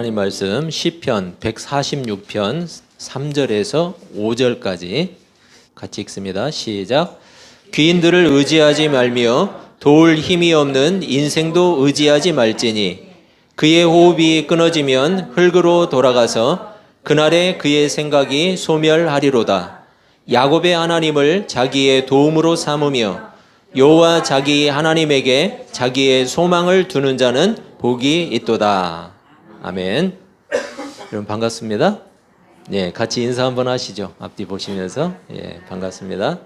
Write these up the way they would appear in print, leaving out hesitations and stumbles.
하나님 말씀 시편 146편 3절에서 5절까지 같이 읽습니다. 시작. 귀인들을 의지하지 말며 도울 힘이 없는 인생도 의지하지 말지니 그의 호흡이 끊어지면 흙으로 돌아가서 그날에 그의 생각이 소멸하리로다. 야곱의 하나님을 자기의 도움으로 삼으며 여호와 자기 하나님에게 자기의 소망을 두는 자는 복이 있도다. 아멘. 여러분 반갑습니다. 네, 같이 인사 한번 하시죠. 앞뒤 보시면서. 예, 반갑습니다.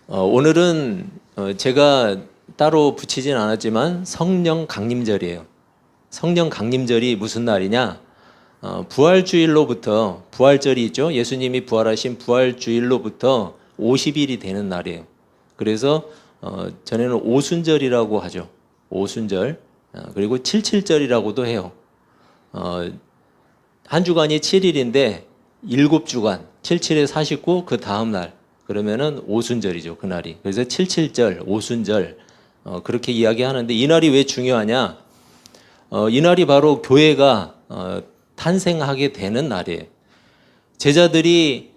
오늘은 제가 따로 붙이진 않았지만 성령 강림절이에요. 성령 강림절이 무슨 날이냐? 부활주일로부터, 부활절이 있죠. 예수님이 부활하신 부활주일로부터 50일이 되는 날이에요. 그래서 전에는 오순절이라고 하죠. 오순절. 그리고 77절이라고도 해요. 한 주간이 7일인데 7주간, 77에 49, 그 다음 날. 그러면은 오순절이죠, 그날이. 그래서 77절, 오순절, 그렇게 이야기하는데 이 날이 왜 중요하냐? 이 날이 바로 교회가 탄생하게 되는 날이에요. 제자들이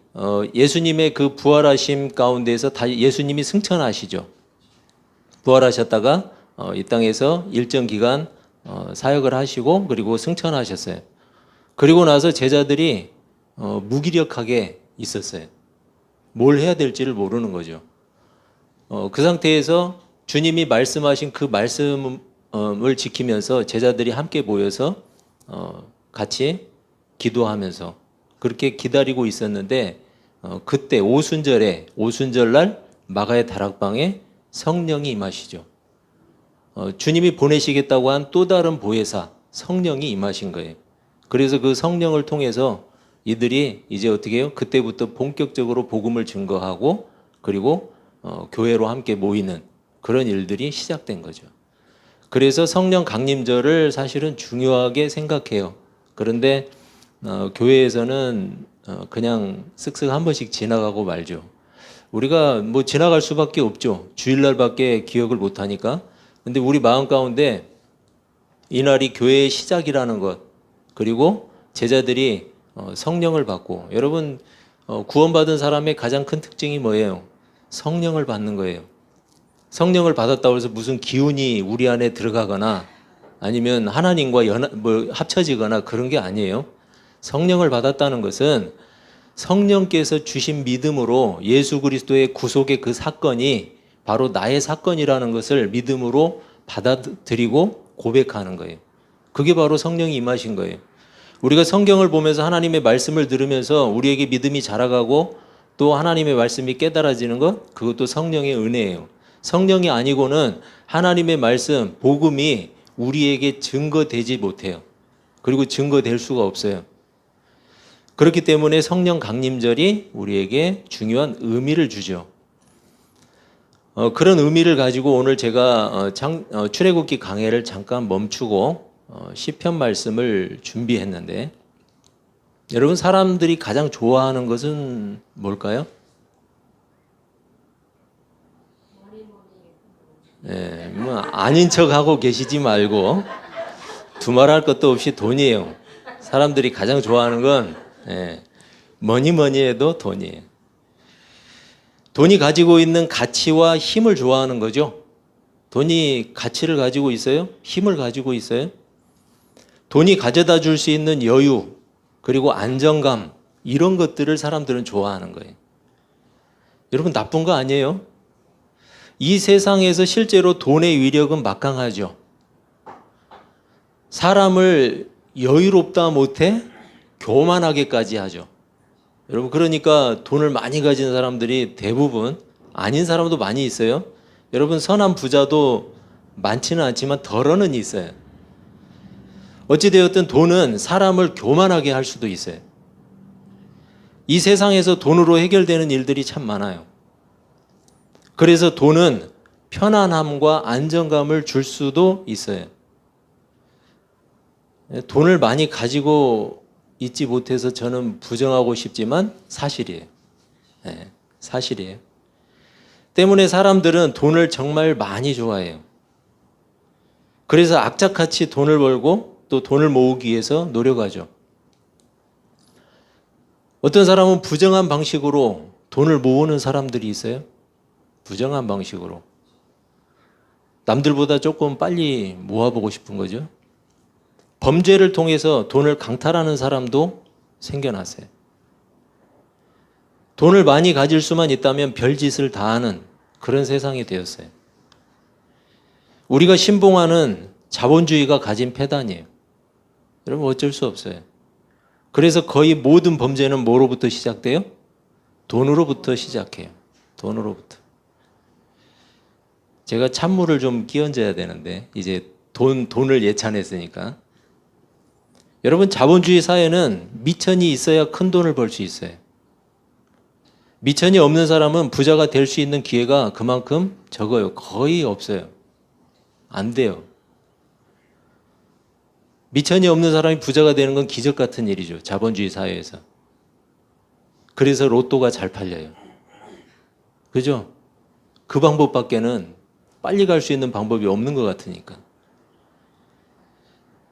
예수님의 그 부활하심 가운데에서 다 예수님이 승천하시죠. 부활하셨다가 이 땅에서 일정 기간 사역을 하시고 그리고 승천하셨어요. 그리고 나서 제자들이 무기력하게 있었어요. 뭘 해야 될지를 모르는 거죠. 그 상태에서 주님이 말씀하신 그 말씀을 지키면서 제자들이 함께 모여서 같이 기도하면서 그렇게 기다리고 있었는데 그때 오순절날 마가의 다락방에 성령이 임하시죠. 주님이 보내시겠다고 한 또 다른 보혜사 성령이 임하신 거예요. 그래서 그 성령을 통해서 이들이 이제 어떻게 해요? 그때부터 본격적으로 복음을 증거하고 그리고 교회로 함께 모이는 그런 일들이 시작된 거죠. 그래서 성령 강림절을 사실은 중요하게 생각해요. 그런데 교회에서는 그냥 쓱쓱 한 번씩 지나가고 말죠. 우리가 뭐 지나갈 수밖에 없죠. 주일날밖에 기억을 못하니까. 근데 우리 마음 가운데 이날이 교회의 시작이라는 것, 그리고 제자들이 성령을 받고, 여러분 구원받은 사람의 가장 큰 특징이 뭐예요? 성령을 받는 거예요. 성령을 받았다고 해서 무슨 기운이 우리 안에 들어가거나 아니면 하나님과 합쳐지거나 그런 게 아니에요. 성령을 받았다는 것은 성령께서 주신 믿음으로 예수 그리스도의 구속의 그 사건이 바로 나의 사건이라는 것을 믿음으로 받아들이고 고백하는 거예요. 그게 바로 성령이 임하신 거예요. 우리가 성경을 보면서 하나님의 말씀을 들으면서 우리에게 믿음이 자라가고 또 하나님의 말씀이 깨달아지는 것, 그것도 성령의 은혜예요. 성령이 아니고는 하나님의 말씀, 복음이 우리에게 증거되지 못해요. 그리고 증거될 수가 없어요. 그렇기 때문에 성령 강림절이 우리에게 중요한 의미를 주죠. 그런 의미를 가지고 오늘 제가 출애굽기 강해를 잠깐 멈추고 시편 말씀을 준비했는데, 여러분 사람들이 가장 좋아하는 것은 뭘까요? 네, 뭐 아닌 척하고 계시지 말고 두말할 것도 없이 돈이에요. 사람들이 가장 좋아하는 건 뭐니 해도 돈이에요. 돈이 가지고 있는 가치와 힘을 좋아하는 거죠. 돈이 가치를 가지고 있어요? 힘을 가지고 있어요? 돈이 가져다 줄 수 있는 여유, 그리고 안정감, 이런 것들을 사람들은 좋아하는 거예요. 여러분 나쁜 거 아니에요? 이 세상에서 실제로 돈의 위력은 막강하죠. 사람을 여유롭다 못해 교만하게까지 하죠. 여러분 그러니까 돈을 많이 가진 사람들이 대부분, 아닌 사람도 많이 있어요. 여러분 선한 부자도 많지는 않지만 덜어는 있어요. 어찌되었든 돈은 사람을 교만하게 할 수도 있어요. 이 세상에서 돈으로 해결되는 일들이 참 많아요. 그래서 돈은 편안함과 안정감을 줄 수도 있어요. 돈을 많이 가지고 있지 못해서 저는 부정하고 싶지만 사실이에요. 사실이에요. 때문에 사람들은 돈을 정말 많이 좋아해요. 그래서 악착같이 돈을 벌고 또 돈을 모으기 위해서 노력하죠. 어떤 사람은 부정한 방식으로 돈을 모으는 사람들이 있어요. 부정한 방식으로. 남들보다 조금 빨리 모아보고 싶은 거죠. 범죄를 통해서 돈을 강탈하는 사람도 생겨났어요. 돈을 많이 가질 수만 있다면 별짓을 다 하는 그런 세상이 되었어요. 우리가 신봉하는 자본주의가 가진 패단이에요. 여러분 어쩔 수 없어요. 그래서 거의 모든 범죄는 뭐로부터 시작돼요? 돈으로부터 시작해요. 돈으로부터. 제가 찬물을 좀 끼얹어야 되는데 이제 돈을 예찬했으니까. 여러분 자본주의 사회는 미천이 있어야 큰 돈을 벌 수 있어요. 미천이 없는 사람은 부자가 될 수 있는 기회가 그만큼 적어요. 거의 없어요. 안 돼요. 미천이 없는 사람이 부자가 되는 건 기적 같은 일이죠. 자본주의 사회에서. 그래서 로또가 잘 팔려요. 그죠? 그 방법밖에는 빨리 갈 수 있는 방법이 없는 것 같으니까.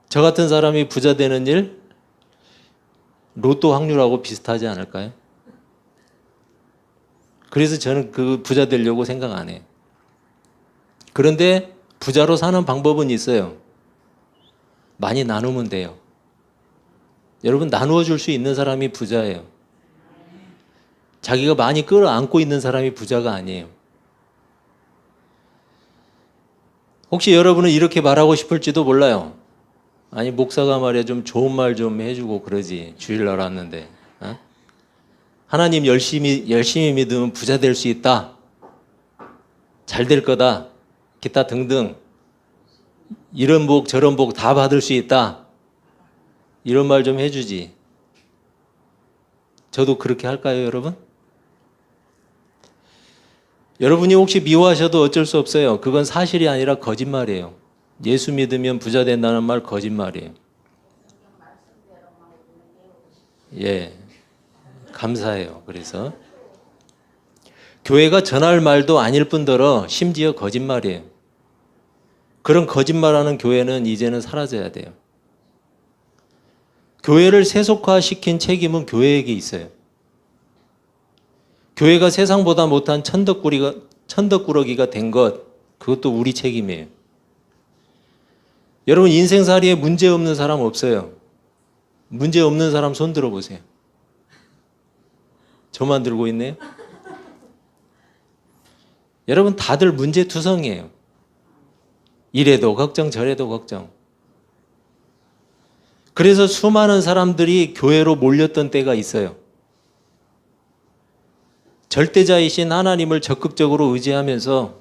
저 같은 사람이 부자 되는 일, 로또 확률하고 비슷하지 않을까요? 그래서 저는 그 부자 되려고 생각 안 해요. 그런데 부자로 사는 방법은 있어요. 많이 나누면 돼요. 여러분 나누어 줄 수 있는 사람이 부자예요. 자기가 많이 끌어안고 있는 사람이 부자가 아니에요. 혹시 여러분은 이렇게 말하고 싶을지도 몰라요. 아니 목사가 말이야 좀 좋은 말 좀 해주고 그러지. 주일날 왔는데. 어? 하나님 열심히 믿으면 부자 될 수 있다. 잘 될 거다. 기타 등등. 이런 복 저런 복 다 받을 수 있다. 이런 말 좀 해주지. 저도 그렇게 할까요, 여러분? 여러분이 혹시 미워하셔도 어쩔 수 없어요. 그건 사실이 아니라 거짓말이에요. 예수 믿으면 부자 된다는 말 거짓말이에요. 예, 감사해요. 그래서 교회가 전할 말도 아닐 뿐더러 심지어 거짓말이에요. 그런 거짓말하는 교회는 이제는 사라져야 돼요. 교회를 세속화시킨 책임은 교회에게 있어요. 교회가 세상보다 못한 천덕꾸러기가 된 것, 그것도 우리 책임이에요. 여러분 인생살이에 문제 없는 사람 없어요. 문제 없는 사람 손 들어보세요. 저만 들고 있네요. 여러분 다들 문제투성이에요. 이래도 걱정 저래도 걱정. 그래서 수많은 사람들이 교회로 몰렸던 때가 있어요. 절대자이신 하나님을 적극적으로 의지하면서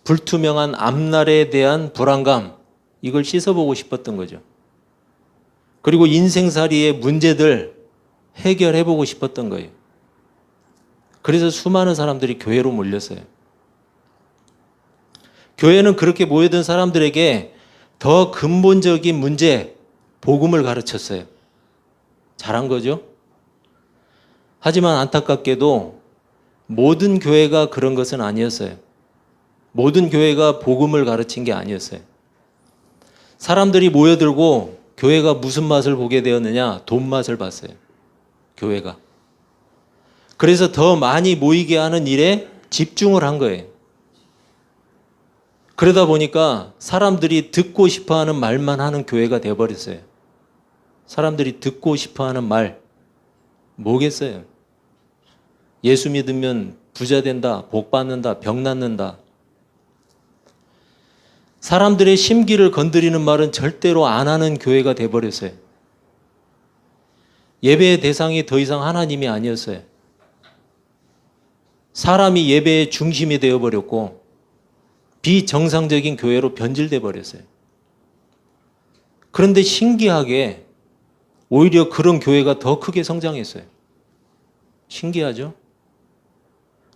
불투명한 앞날에 대한 불안감, 이걸 씻어보고 싶었던 거죠. 그리고 인생살이의 문제들 해결해보고 싶었던 거예요. 그래서 수많은 사람들이 교회로 몰렸어요. 교회는 그렇게 모여든 사람들에게 더 근본적인 문제, 복음을 가르쳤어요. 잘한 거죠? 하지만 안타깝게도 모든 교회가 그런 것은 아니었어요. 모든 교회가 복음을 가르친 게 아니었어요. 사람들이 모여들고 교회가 무슨 맛을 보게 되었느냐? 돈 맛을 봤어요. 교회가. 그래서 더 많이 모이게 하는 일에 집중을 한 거예요. 그러다 보니까 사람들이 듣고 싶어하는 말만 하는 교회가 되어버렸어요. 사람들이 듣고 싶어하는 말 뭐겠어요? 예수 믿으면 부자 된다, 복 받는다, 병 낫는다. 사람들의 심기를 건드리는 말은 절대로 안 하는 교회가 되어버렸어요. 예배의 대상이 더 이상 하나님이 아니었어요. 사람이 예배의 중심이 되어버렸고 비정상적인 교회로 변질돼 버렸어요. 그런데 신기하게 오히려 그런 교회가 더 크게 성장했어요. 신기하죠?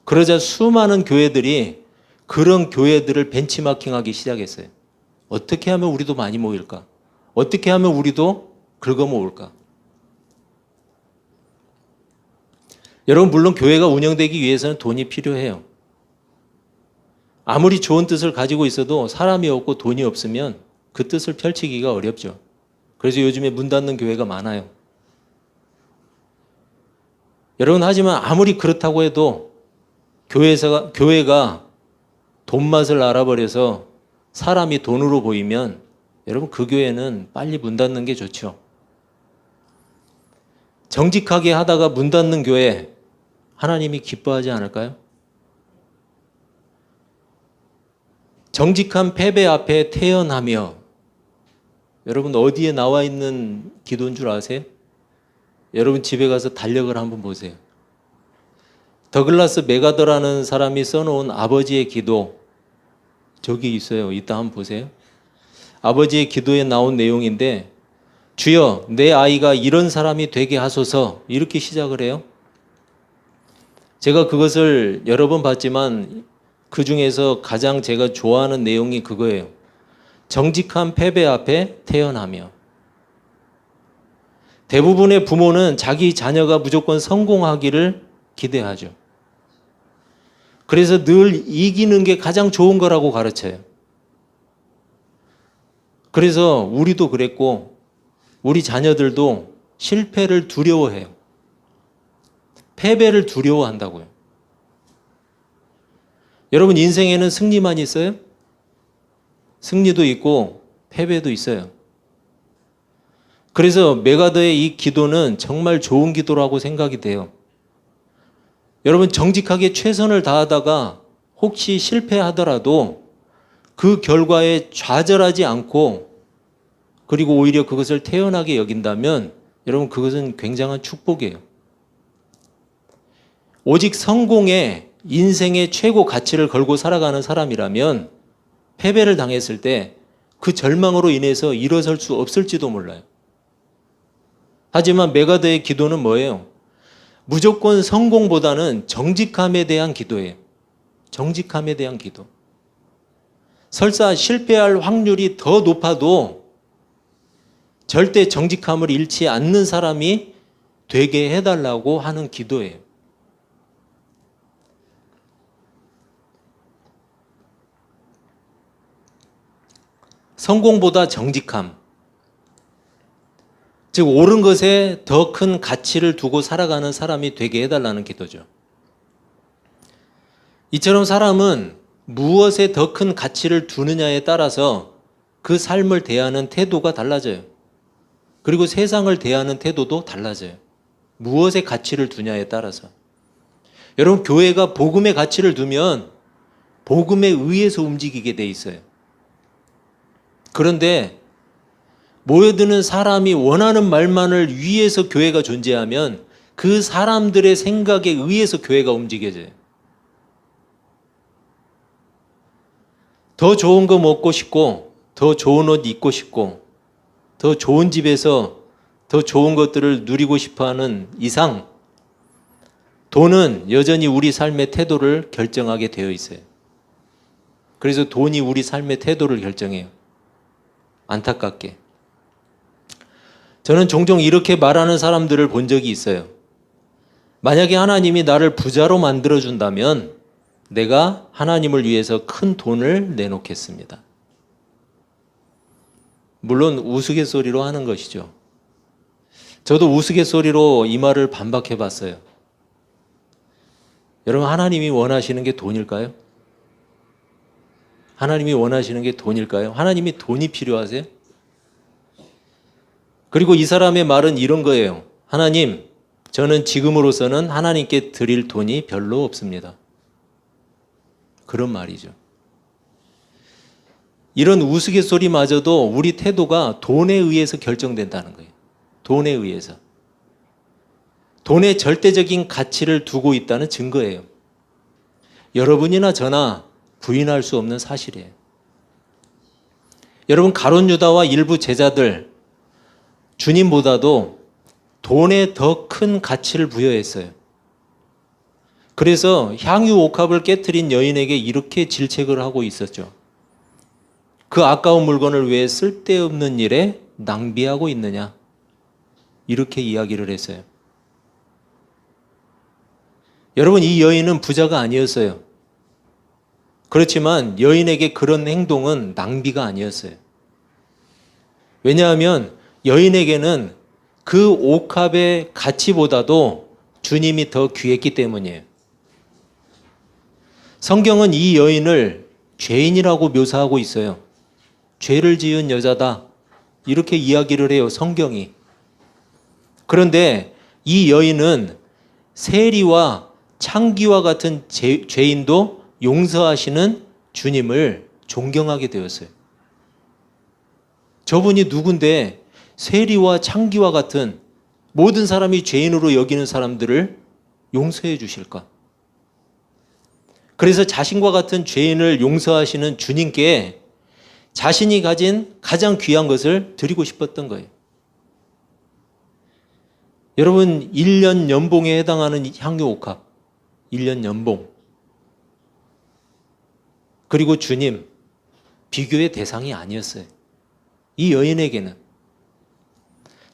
그러자 수많은 교회들이 그런 교회들을 벤치마킹하기 시작했어요. 어떻게 하면 우리도 많이 모일까? 어떻게 하면 우리도 긁어 모을까? 여러분 물론 교회가 운영되기 위해서는 돈이 필요해요. 아무리 좋은 뜻을 가지고 있어도 사람이 없고 돈이 없으면 그 뜻을 펼치기가 어렵죠. 그래서 요즘에 문 닫는 교회가 많아요. 여러분, 하지만 아무리 그렇다고 해도 교회가 돈 맛을 알아버려서 사람이 돈으로 보이면 여러분, 그 교회는 빨리 문 닫는 게 좋죠. 정직하게 하다가 문 닫는 교회 하나님이 기뻐하지 않을까요? 정직한 패배 앞에 태연하며, 여러분 어디에 나와 있는 기도인 줄 아세요? 여러분 집에 가서 달력을 한번 보세요. 더글라스 메가더라는 사람이 써놓은 아버지의 기도, 저기 있어요. 이따 한번 보세요. 아버지의 기도에 나온 내용인데, 주여 내 아이가 이런 사람이 되게 하소서, 이렇게 시작을 해요. 제가 그것을 여러 번 봤지만 그 중에서 가장 제가 좋아하는 내용이 그거예요. 정직한 패배 앞에 태연하며. 대부분의 부모는 자기 자녀가 무조건 성공하기를 기대하죠. 그래서 늘 이기는 게 가장 좋은 거라고 가르쳐요. 그래서 우리도 그랬고 우리 자녀들도 실패를 두려워해요. 패배를 두려워한다고요. 여러분, 인생에는 승리만 있어요? 승리도 있고 패배도 있어요. 그래서 메가더의 이 기도는 정말 좋은 기도라고 생각이 돼요. 여러분, 정직하게 최선을 다하다가 혹시 실패하더라도 그 결과에 좌절하지 않고, 그리고 오히려 그것을 태연하게 여긴다면 여러분, 그것은 굉장한 축복이에요. 오직 성공에 인생의 최고 가치를 걸고 살아가는 사람이라면 패배를 당했을 때 그 절망으로 인해서 일어설 수 없을지도 몰라요. 하지만 메가더의 기도는 뭐예요? 무조건 성공보다는 정직함에 대한 기도예요. 정직함에 대한 기도. 설사 실패할 확률이 더 높아도 절대 정직함을 잃지 않는 사람이 되게 해달라고 하는 기도예요. 성공보다 정직함, 즉 옳은 것에 더 큰 가치를 두고 살아가는 사람이 되게 해달라는 기도죠. 이처럼 사람은 무엇에 더 큰 가치를 두느냐에 따라서 그 삶을 대하는 태도가 달라져요. 그리고 세상을 대하는 태도도 달라져요. 무엇에 가치를 두냐에 따라서. 여러분, 교회가 복음의 가치를 두면 복음에 의해서 움직이게 돼 있어요. 그런데 모여드는 사람이 원하는 말만을 위해서 교회가 존재하면 그 사람들의 생각에 의해서 교회가 움직여져요. 더 좋은 거 먹고 싶고, 더 좋은 옷 입고 싶고, 더 좋은 집에서 더 좋은 것들을 누리고 싶어하는 이상 돈은 여전히 우리 삶의 태도를 결정하게 되어 있어요. 그래서 돈이 우리 삶의 태도를 결정해요. 안타깝게. 저는 종종 이렇게 말하는 사람들을 본 적이 있어요. 만약에 하나님이 나를 부자로 만들어준다면 내가 하나님을 위해서 큰 돈을 내놓겠습니다. 물론 우스갯소리로 하는 것이죠. 저도 우스갯소리로 이 말을 반박해 봤어요. 여러분, 하나님이 원하시는 게 돈일까요? 하나님이 원하시는 게 돈일까요? 하나님이 돈이 필요하세요? 그리고 이 사람의 말은 이런 거예요. 하나님, 저는 지금으로서는 하나님께 드릴 돈이 별로 없습니다. 그런 말이죠. 이런 우스갯소리마저도 우리 태도가 돈에 의해서 결정된다는 거예요. 돈에 의해서. 돈에 절대적인 가치를 두고 있다는 증거예요. 여러분이나 저나 부인할 수 없는 사실이에요. 여러분, 가룟 유다와 일부 제자들, 주님보다도 돈에 더 큰 가치를 부여했어요. 그래서 향유 옥합을 깨트린 여인에게 이렇게 질책을 하고 있었죠. 그 아까운 물건을 왜 쓸데없는 일에 낭비하고 있느냐, 이렇게 이야기를 했어요. 여러분, 이 여인은 부자가 아니었어요. 그렇지만 여인에게 그런 행동은 낭비가 아니었어요. 왜냐하면 여인에게는 그 옥합의 가치보다도 주님이 더 귀했기 때문이에요. 성경은 이 여인을 죄인이라고 묘사하고 있어요. 죄를 지은 여자다. 이렇게 이야기를 해요, 성경이. 그런데 이 여인은 세리와 창기와 같은 죄인도 용서하시는 주님을 존경하게 되었어요. 저분이 누군데 세리와 창기와 같은 모든 사람이 죄인으로 여기는 사람들을 용서해 주실까? 그래서 자신과 같은 죄인을 용서하시는 주님께 자신이 가진 가장 귀한 것을 드리고 싶었던 거예요. 여러분, 1년 연봉에 해당하는 향유 옥합, 1년 연봉. 그리고 주님, 비교의 대상이 아니었어요. 이 여인에게는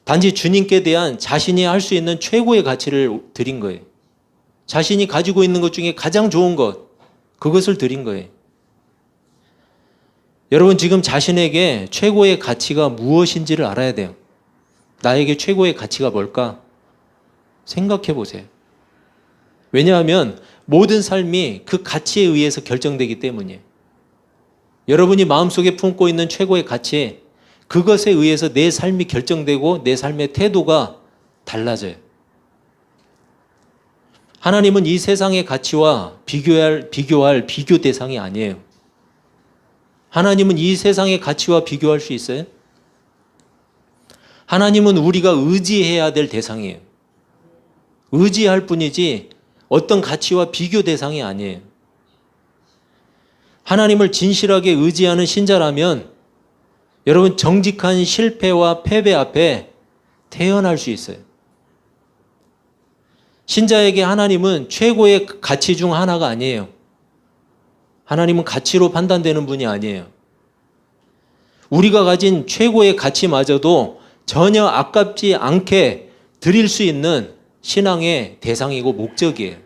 단지 주님께 대한 자신이 할 수 있는 최고의 가치를 드린 거예요. 자신이 가지고 있는 것 중에 가장 좋은 것, 그것을 드린 거예요. 여러분, 지금 자신에게 최고의 가치가 무엇인지를 알아야 돼요. 나에게 최고의 가치가 뭘까? 생각해 보세요. 왜냐하면 모든 삶이 그 가치에 의해서 결정되기 때문이에요. 여러분이 마음속에 품고 있는 최고의 가치, 그것에 의해서 내 삶이 결정되고 내 삶의 태도가 달라져요. 하나님은 이 세상의 가치와 비교할 비교 대상이 아니에요. 하나님은 이 세상의 가치와 비교할 수 있어요? 하나님은 우리가 의지해야 될 대상이에요. 의지할 뿐이지 어떤 가치와 비교 대상이 아니에요. 하나님을 진실하게 의지하는 신자라면 여러분, 정직한 실패와 패배 앞에 태어날 수 있어요. 신자에게 하나님은 최고의 가치 중 하나가 아니에요. 하나님은 가치로 판단되는 분이 아니에요. 우리가 가진 최고의 가치마저도 전혀 아깝지 않게 드릴 수 있는 신앙의 대상이고 목적이에요.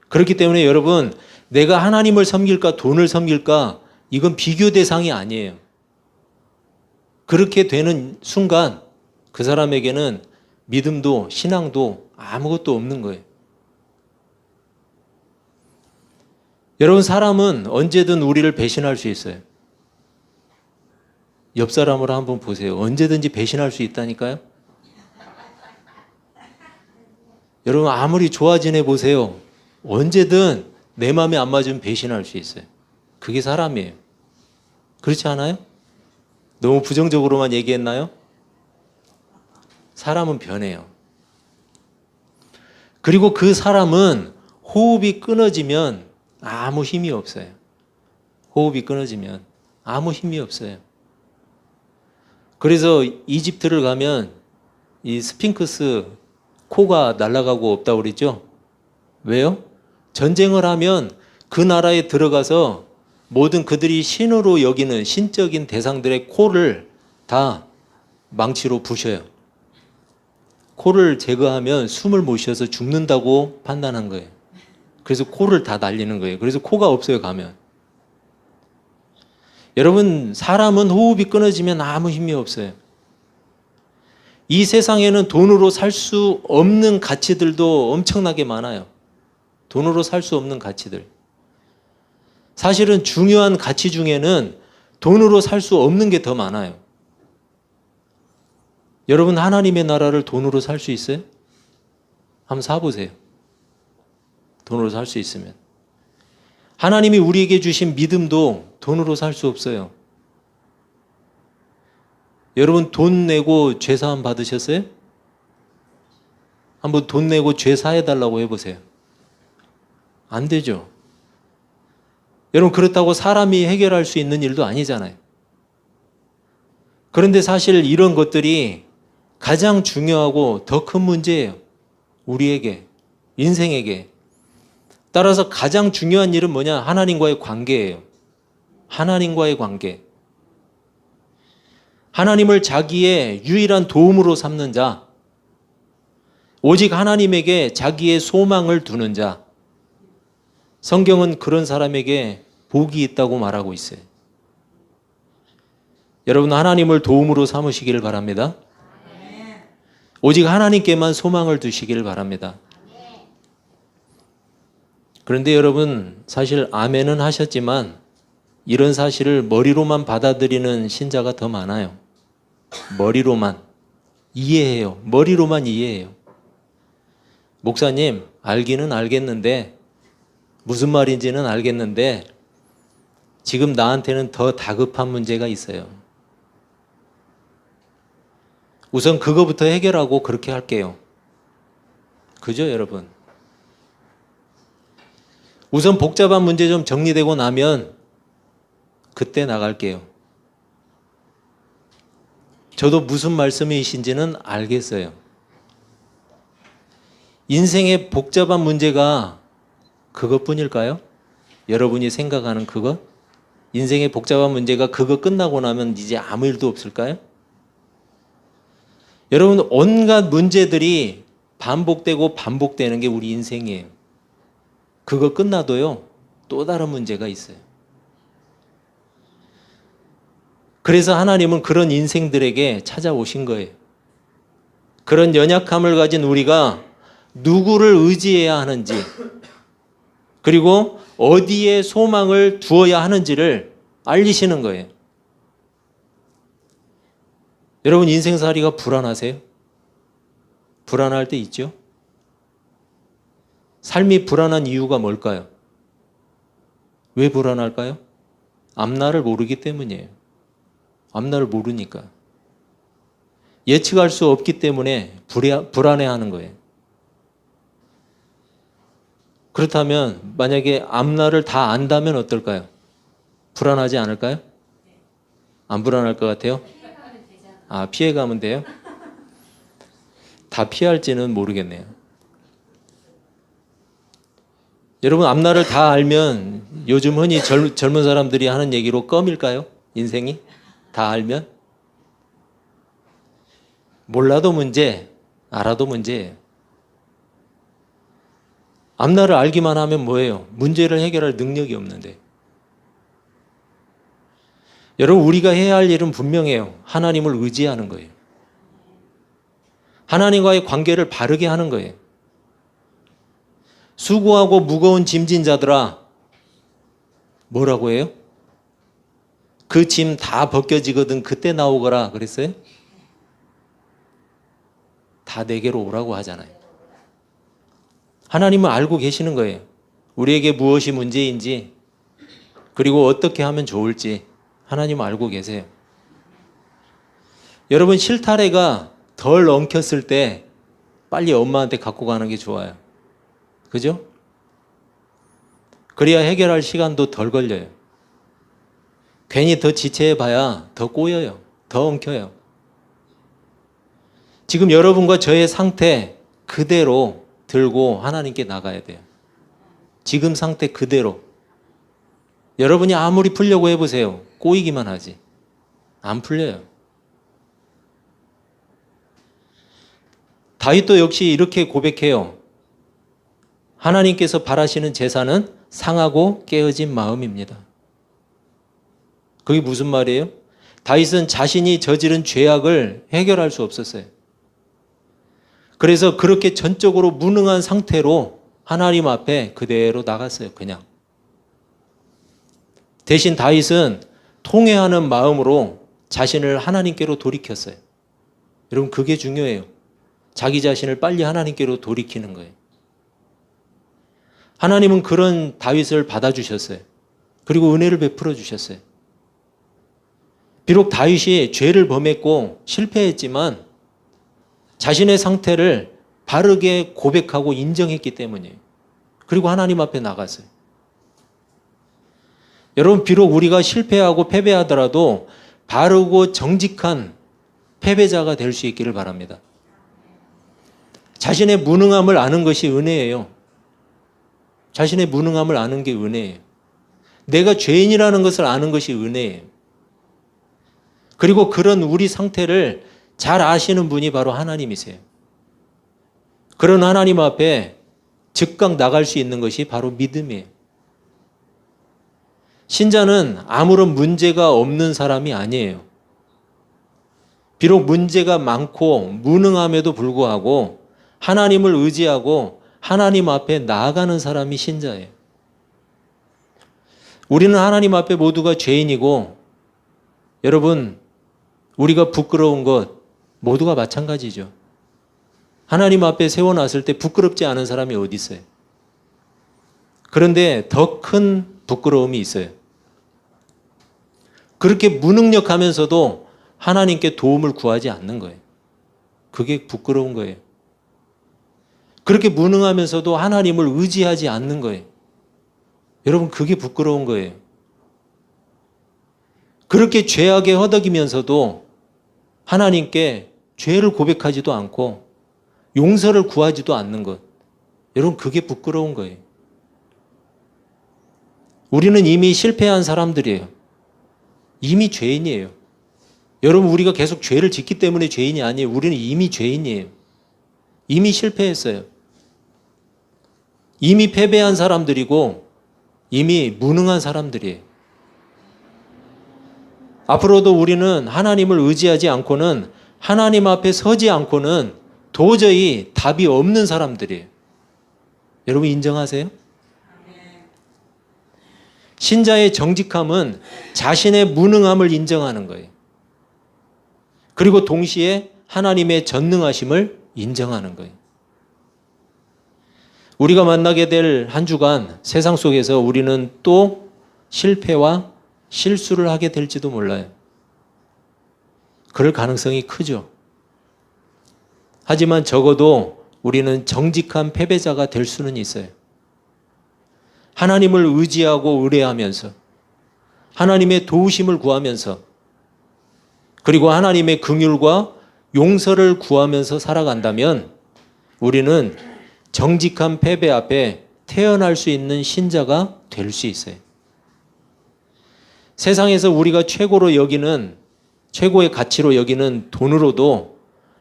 그렇기 때문에 여러분, 내가 하나님을 섬길까 돈을 섬길까, 이건 비교 대상이 아니에요. 그렇게 되는 순간 그 사람에게는 믿음도 신앙도 아무것도 없는 거예요. 여러분, 사람은 언제든 우리를 배신할 수 있어요. 옆 사람으로 한번 보세요. 언제든지 배신할 수 있다니까요. 여러분, 아무리 좋아 지내 보세요. 언제든 내 마음에 안 맞으면 배신할 수 있어요. 그게 사람이에요. 그렇지 않아요? 너무 부정적으로만 얘기했나요? 사람은 변해요. 그리고 그 사람은 호흡이 끊어지면 아무 힘이 없어요. 호흡이 끊어지면 아무 힘이 없어요. 그래서 이집트를 가면 이 스핑크스 코가 날아가고 없다고 그랬죠? 왜요? 전쟁을 하면 그 나라에 들어가서 모든 그들이 신으로 여기는 신적인 대상들의 코를 다 망치로 부셔요. 코를 제거하면 숨을 못 쉬어서 죽는다고 판단한 거예요. 그래서 코를 다 날리는 거예요. 그래서 코가 없어요, 가면. 여러분, 사람은 호흡이 끊어지면 아무 힘이 없어요. 이 세상에는 돈으로 살 수 없는 가치들도 엄청나게 많아요. 돈으로 살 수 없는 가치들. 사실은 중요한 가치 중에는 돈으로 살 수 없는 게 더 많아요. 여러분, 하나님의 나라를 돈으로 살 수 있어요? 한번 사보세요. 돈으로 살 수 있으면. 하나님이 우리에게 주신 믿음도 돈으로 살 수 없어요. 여러분, 돈 내고 죄사함 받으셨어요? 한번 돈 내고 죄 사해달라고 해보세요. 안 되죠. 여러분, 그렇다고 사람이 해결할 수 있는 일도 아니잖아요. 그런데 사실 이런 것들이 가장 중요하고 더 큰 문제예요. 우리에게, 인생에게. 따라서 가장 중요한 일은 뭐냐? 하나님과의 관계예요. 하나님과의 관계. 하나님을 자기의 유일한 도움으로 삼는 자, 오직 하나님에게 자기의 소망을 두는 자, 성경은 그런 사람에게 복이 있다고 말하고 있어요. 여러분, 하나님을 도움으로 삼으시기를 바랍니다. 오직 하나님께만 소망을 두시기를 바랍니다. 그런데 여러분, 사실 아멘은 하셨지만 이런 사실을 머리로만 받아들이는 신자가 더 많아요. 머리로만 이해해요. 머리로만 이해해요. 목사님, 알기는 알겠는데, 무슨 말인지는 알겠는데 지금 나한테는 더 다급한 문제가 있어요. 우선 그거부터 해결하고 그렇게 할게요. 그죠, 여러분? 우선 복잡한 문제 좀 정리되고 나면 그때 나갈게요. 저도 무슨 말씀이신지는 알겠어요. 인생의 복잡한 문제가 그것뿐일까요? 여러분이 생각하는 그것? 인생의 복잡한 문제가 그거 끝나고 나면 이제 아무 일도 없을까요? 여러분, 온갖 문제들이 반복되고 반복되는 게 우리 인생이에요. 그거 끝나도요, 또 다른 문제가 있어요. 그래서 하나님은 그런 인생들에게 찾아오신 거예요. 그런 연약함을 가진 우리가 누구를 의지해야 하는지, 그리고 어디에 소망을 두어야 하는지를 알리시는 거예요. 여러분, 인생살이가 불안하세요? 불안할 때 있죠? 삶이 불안한 이유가 뭘까요? 왜 불안할까요? 앞날을 모르기 때문이에요. 앞날을 모르니까. 예측할 수 없기 때문에 불안해하는 거예요. 그렇다면 만약에 앞날을 다 안다면 어떨까요? 불안하지 않을까요? 안 불안할 것 같아요? 피해가면 돼요? 다 피할지는 모르겠네요. 여러분, 앞날을 다 알면 요즘 흔히 젊은 사람들이 하는 얘기로 껌일까요? 인생이? 다 알면? 몰라도 문제, 알아도 문제예요. 앞날을 알기만 하면 뭐예요? 문제를 해결할 능력이 없는데. 여러분, 우리가 해야 할 일은 분명해요. 하나님을 의지하는 거예요. 하나님과의 관계를 바르게 하는 거예요. 수고하고 무거운 짐진 자들아, 뭐라고 해요? 그 짐 다 벗겨지거든 그때 나오거라 그랬어요? 다 내게로 오라고 하잖아요. 하나님은 알고 계시는 거예요. 우리에게 무엇이 문제인지, 그리고 어떻게 하면 좋을지 하나님은 알고 계세요. 여러분, 실타래가 덜 엉켰을 때 빨리 엄마한테 갖고 가는 게 좋아요. 그죠? 그래야 해결할 시간도 덜 걸려요. 괜히 더 지체해봐야 더 꼬여요. 더 엉켜요. 지금 여러분과 저의 상태 그대로 들고 하나님께 나가야 돼요. 지금 상태 그대로. 여러분이 아무리 풀려고 해보세요. 꼬이기만 하지. 안 풀려요. 다윗도 역시 이렇게 고백해요. 하나님께서 바라시는 제사는 상하고 깨어진 마음입니다. 그게 무슨 말이에요? 다윗은 자신이 저지른 죄악을 해결할 수 없었어요. 그래서 그렇게 전적으로 무능한 상태로 하나님 앞에 그대로 나갔어요. 그냥. 대신 다윗은 통회하는 마음으로 자신을 하나님께로 돌이켰어요. 여러분, 그게 중요해요. 자기 자신을 빨리 하나님께로 돌이키는 거예요. 하나님은 그런 다윗을 받아주셨어요. 그리고 은혜를 베풀어 주셨어요. 비록 다윗이 죄를 범했고 실패했지만 자신의 상태를 바르게 고백하고 인정했기 때문이에요. 그리고 하나님 앞에 나갔어요. 여러분, 비록 우리가 실패하고 패배하더라도 바르고 정직한 패배자가 될 수 있기를 바랍니다. 자신의 무능함을 아는 것이 은혜예요. 자신의 무능함을 아는 게 은혜예요. 내가 죄인이라는 것을 아는 것이 은혜예요. 그리고 그런 우리 상태를 잘 아시는 분이 바로 하나님이세요. 그런 하나님 앞에 즉각 나갈 수 있는 것이 바로 믿음이에요. 신자는 아무런 문제가 없는 사람이 아니에요. 비록 문제가 많고 무능함에도 불구하고 하나님을 의지하고 하나님 앞에 나아가는 사람이 신자예요. 우리는 하나님 앞에 모두가 죄인이고, 여러분, 우리가 부끄러운 것 모두가 마찬가지죠. 하나님 앞에 세워놨을 때 부끄럽지 않은 사람이 어디 있어요? 그런데 더 큰 부끄러움이 있어요. 그렇게 무능력하면서도 하나님께 도움을 구하지 않는 거예요. 그게 부끄러운 거예요. 그렇게 무능하면서도 하나님을 의지하지 않는 거예요. 여러분, 그게 부끄러운 거예요. 그렇게 죄악에 허덕이면서도 하나님께 죄를 고백하지도 않고 용서를 구하지도 않는 것. 여러분, 그게 부끄러운 거예요. 우리는 이미 실패한 사람들이에요. 이미 죄인이에요. 여러분, 우리가 계속 죄를 짓기 때문에 죄인이 아니에요. 우리는 이미 죄인이에요. 이미 실패했어요. 이미 패배한 사람들이고 이미 무능한 사람들이에요. 앞으로도 우리는 하나님을 의지하지 않고는, 하나님 앞에 서지 않고는 도저히 답이 없는 사람들이에요. 여러분, 인정하세요? 신자의 정직함은 자신의 무능함을 인정하는 거예요. 그리고 동시에 하나님의 전능하심을 인정하는 거예요. 우리가 만나게 될 한 주간 세상 속에서 우리는 또 실패와 실수를 하게 될지도 몰라요. 그럴 가능성이 크죠. 하지만 적어도 우리는 정직한 패배자가 될 수는 있어요. 하나님을 의지하고 의뢰하면서, 하나님의 도우심을 구하면서, 그리고 하나님의 긍휼과 용서를 구하면서 살아간다면 우리는 정직한 패배 앞에 태어날 수 있는 신자가 될 수 있어요. 세상에서 우리가 최고로 여기는, 최고의 가치로 여기는 돈으로도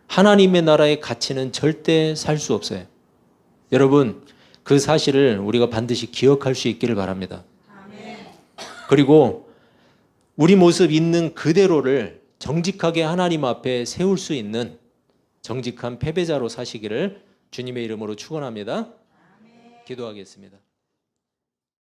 하나님의 나라의 가치는 절대 살 수 없어요. 여러분, 그 사실을 우리가 반드시 기억할 수 있기를 바랍니다. 그리고 우리 모습 있는 그대로를 정직하게 하나님 앞에 세울 수 있는 정직한 패배자로 사시기를 주님의 이름으로 축원합니다. 기도하겠습니다.